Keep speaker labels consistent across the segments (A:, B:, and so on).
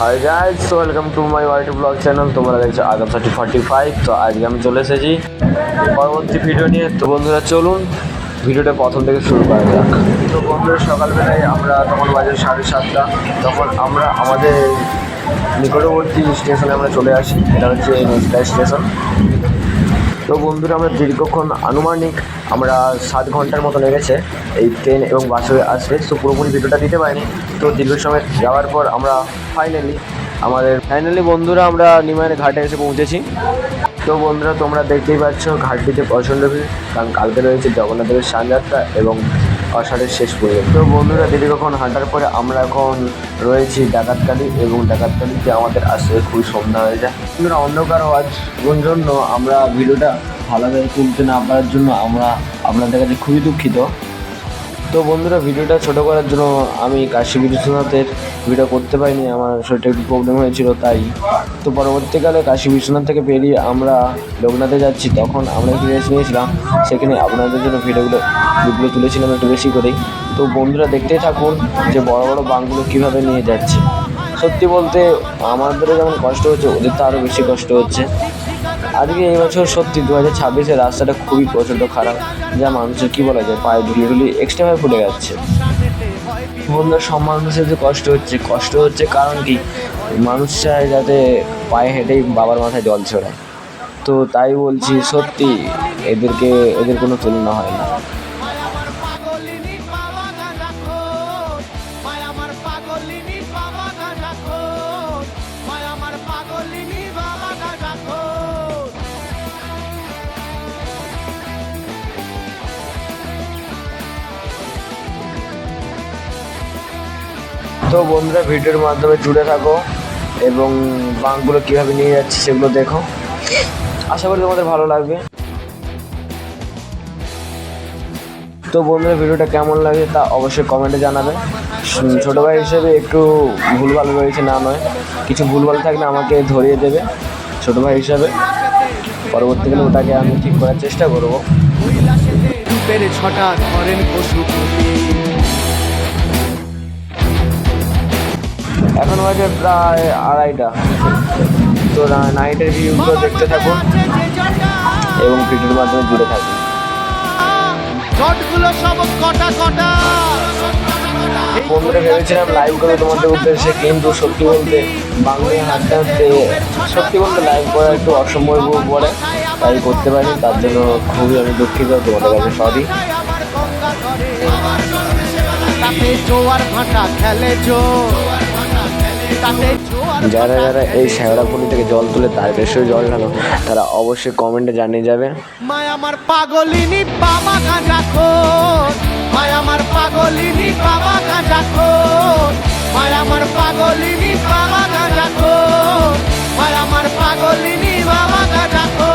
A: High guys, so welcome to my YT blog channel. তোমরা দেখছো আগাম 45। তো আজকে আমি চলে এসেছি পরবর্তী ভিডিও নিয়ে। তো বন্ধুরা চলুন ভিডিওটা প্রথম থেকে শুরু করা যাক। তো বন্ধুরা সকালবেলায় আমরা তখন বাজে 7:30, তখন আমরা আমাদের নিকটবর্তী স্টেশনে আমরা চলে আসি। এটা হচ্ছে মেসরা স্টেশন। তো বন্ধুরা আমরা দীর্ঘক্ষণ আনুমানিক আমরা 7 ঘন্টার মতো লেগেছে এই ট্রেন এবং বাসে আসবে। তো পুরোপুরি ভিডিওটা দিতে পারিনি। তো দীর্ঘ সময় যাওয়ার পর আমরা ফাইনালি বন্ধুরা আমরা নিমাইয়ের ঘাটে এসে পৌঁছেছি। তো বন্ধুরা তোমরা দেখতেই পাচ্ছ ঘাটটিতে প্রচণ্ড ভিড়, কারণ কালকে রয়েছে জগন্নাথের স্নানযাত্রা এবং আষাঢ়ের শেষ পর্যন্ত। তো বন্ধুরা দীর্ঘক্ষণ হাঁটার পরে আমরা এখন রয়েছি ডাকাতকালী, এবং ডাকাতকালীতে আমাদের আসতে খুবই সন্ধ্যা হয়ে যায়। বন্ধুরা অন্ধকার হওয়ার জন্য আমরা ভিডিওটা ভালোভাবে তুলতে না পারার জন্য আমরা আপনাদের কাছে খুবই দুঃখিত। তো বন্ধুরা ভিডিওটা ছোটো করার জন্য আমি কাশী বিশ্বনাথের ভিডিও করতে পারিনি, আমার শরীরটা একটু প্রবলেম হয়েছিল তাই। তো পরবর্তীকালে কাশী বিশ্বনাথ থেকে বেরিয়ে আমরা লোকনাথে যাচ্ছি, তখন আমরা একটু রেস্ট নিয়েছিলাম, সেখানে আপনাদের জন্য ভিডিওগুলো তুলেছিলাম একটু বেশি করেই। তো বন্ধুরা দেখতেই থাকুন যে বড় বড় বাঁকগুলো কীভাবে নিয়ে যাচ্ছে। সত্যি বলতে আমাদেরও যেমন কষ্ট হচ্ছে, ওদের তো আরও বেশি কষ্ট হচ্ছে। আজকে এই বছর সত্যি 2026-এর রাস্তাটা খুবই প্রচণ্ড খারাপ, যা মানুষের কী বলা যায় পায়ে ধুলি এক্সট্রাভাবে ফুটে যাচ্ছে। বন্ধুরা সব মানুষের যে কষ্ট হচ্ছে কারণ কি, মানুষ চায় যাতে পায়ে হেঁটেই বাবার মাথায় জল ছড়ায়। তো তাই বলছি সত্যি এদের কোনো তুলনা হয় না। তো বন্ধুরা ভিডিওর মাধ্যমে জুড়ে থাকো এবং বাঁকগুলো কীভাবে নিয়ে যাচ্ছে সেগুলো দেখো, আশা করি তোমাদের ভালো লাগবে। তো বন্ধুরা ভিডিওটা কেমন লাগে তা অবশ্যই কমেন্টে জানাবে। ছোটো ভাই হিসেবে একটু ভুলভাল রয়েছে, না নয় কিছু ভুলভাল থাকলে আমাকে ধরিয়ে দেবে ছোটো ভাই হিসাবে। পরবর্তীকালে ওটাকে আমি ঠিক করার চেষ্টা করবো। এখন বাজে প্রায় 2:30। তো নাইটের ভিউগুলো দেখতে থাকুন এবং ভিডিওর মাধ্যমে জুড়ে থাকুন। বন্ধুরা ভেবেছিলাম লাইভ করে তোমাদের উদ্দেশ্যে, কিন্তু সত্যি বলতে বাংলায় হাঁটতে লাইভ করা একটু অসম্ভব পড়ে, তাই করতে পারি। তার জন্য খুবই আমি দুঃখিত, তোমাদের কাছে সরি। যারা যারা এই শ্যাওড়াপুলি থেকে জল তুলে তার বেশি জল ঢালো, তারা অবশ্যই কমেন্টে জানিয়ে যাবে।
B: আমার পাগলিনী বাবা গাঁজা খোর, আমার পাগলিনী বাবা গাঁজা খোর, আমার পাগলিনী বাবা গাঁজা খোর, আমার পাগলিনী বাবা গাঁজা খোর।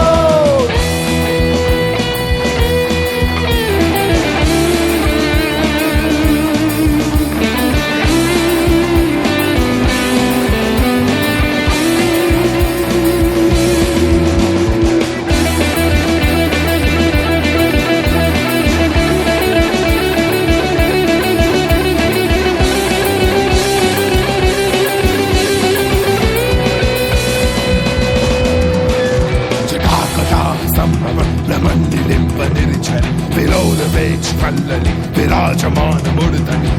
C: विराजमान मूर्धनि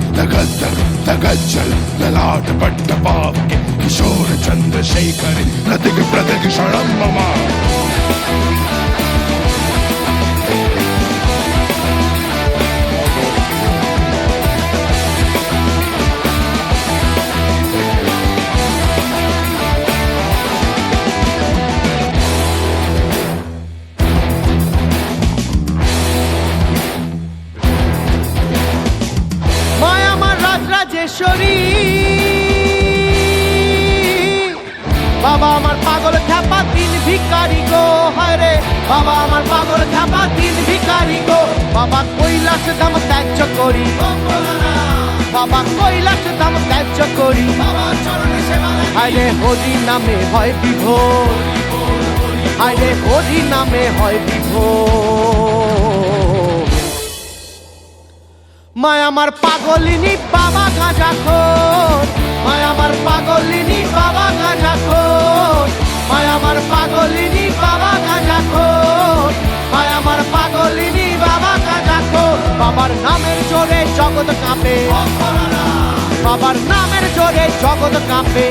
C: तगज्जल ललाट पट्ट पावके किशोर चंद्रशेखरि प्रतिग प्रतिक्षणं मम। বাবা আমার পাগল খ্যাপা তিন ভিখারি গো, হরে বাবা আমার পাগল খ্যাপা তিন ভিখারি গো। বাবা কৈলাস ধাম ত্যায্য করি, বাবা কৈলাস ধাম ত্যায্য করি, হরে হরি নামে হয় বিভোর, হরে হরি নামে হয় বিভোর। মায় আমার পাগলিনী বাবা গাঁজা খোর, মায় আমার পাগলিনী বাবা বাবার নামের জোরে জগৎ কাঁপে, বাবার নামের জোরে জগৎ কাঁপে,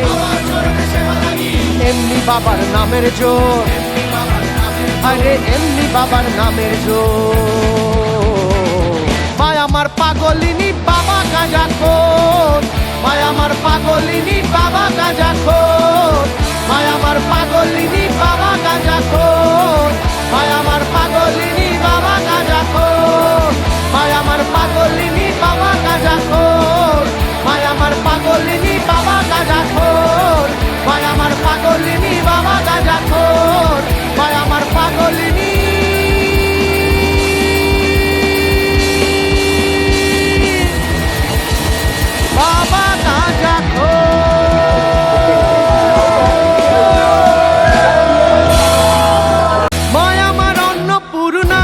C: এমনি বাবার নামের জোর, আরে এমনি বাবার নামের জোর। মায় আমার পাগলিনী বাবা গাঁজাখোর, মায় আমার পাগলিনী বাবা গাঁজাখোর, মায় আমার পাগলিনী বাবা গাঁজাখোর, মায় আমার পাগলিনী বাবা গাঁজাখোর, মায় আমার পাগলিনী বাবা গাঁজাখোর, মায় আমার পাগলিনী বাবা গাঁজাখোর, মায় আমার পাগলিনী বাবা গাঁজাখোর, মায় আমার পাগলিনী বাবা গাঁজাখোর। মায় আমার অন্নপূর্ণা,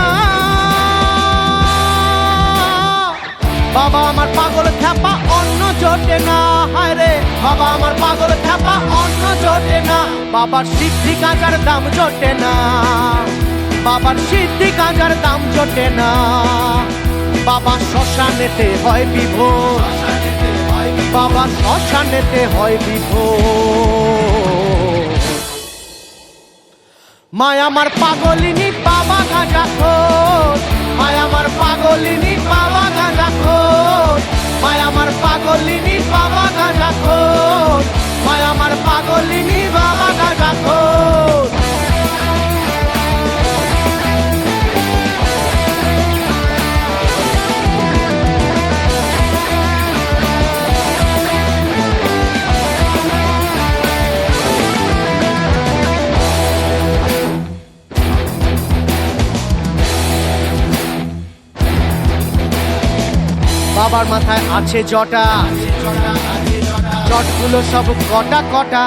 C: বাবা আমার পাগল খ্যাপা অন্ন জোটে না, হায় রে বাবা আমার পাগল খ্যাপা অন্ন জোটে না, বাবার সিদ্ধি গাঁজার দাম জোটে না, বাবার সিদ্ধি গাঁজার দাম জোটে না, বাবা শ্মশানেতে হয় বিভোর, বাবা শ্মশানেতে হয় বিভোর। মায় আমার পাগলিনী বাবা গাঁজাখোর, মায় আমার পাগলিনী বাবা গাঁজাখোর, মায় আমার পাগলিনী বাবা গাঁজাখোর, মায় আমার পাগলিনী বাবা গাঁজাখোর। বাবার মাথায় আছে জটা, জটগুলো সব কটা কটা,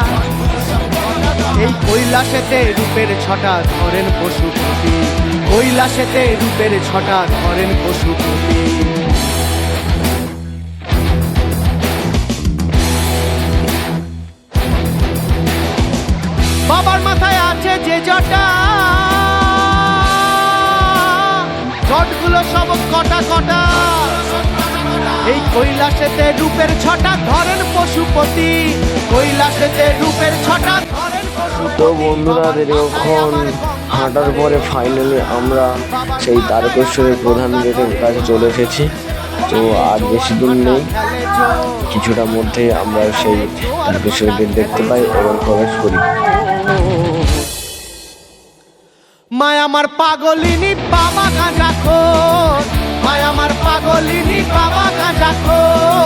C: এই কৈলাসেতে রূপের ছটা ধরেন পশুপতি, কৈলাসেতে রূপের ছটা ধরেন পশুপতি। বাবার মাথায় আছে যে জটা, জটগুলো সব কটা কটা, এই কৈলাসেতে রূপের ছটা ধরেন পশুপতি, কৈলাসেতে রূপের ছটা ধরেন পশুপতি।
A: তো বন্ধুরা দীর্ঘক্ষণ হাঁটার পরে ফাইনালি আমরা সেই তারকেশ্বরের প্রধান গেটের কাছে চলে এসেছি। তো আর বেশি দূর নেই, কিছুটা মধ্যে আমরা সেই তারকেশ্বরের গেট দেখতে পাই এবং প্রবেশ করি।
C: মায় আমার পাগলিনী বাবা গাঁজাখোর, মায় আমার পাগলিনী বাবা গাঁজাখোর,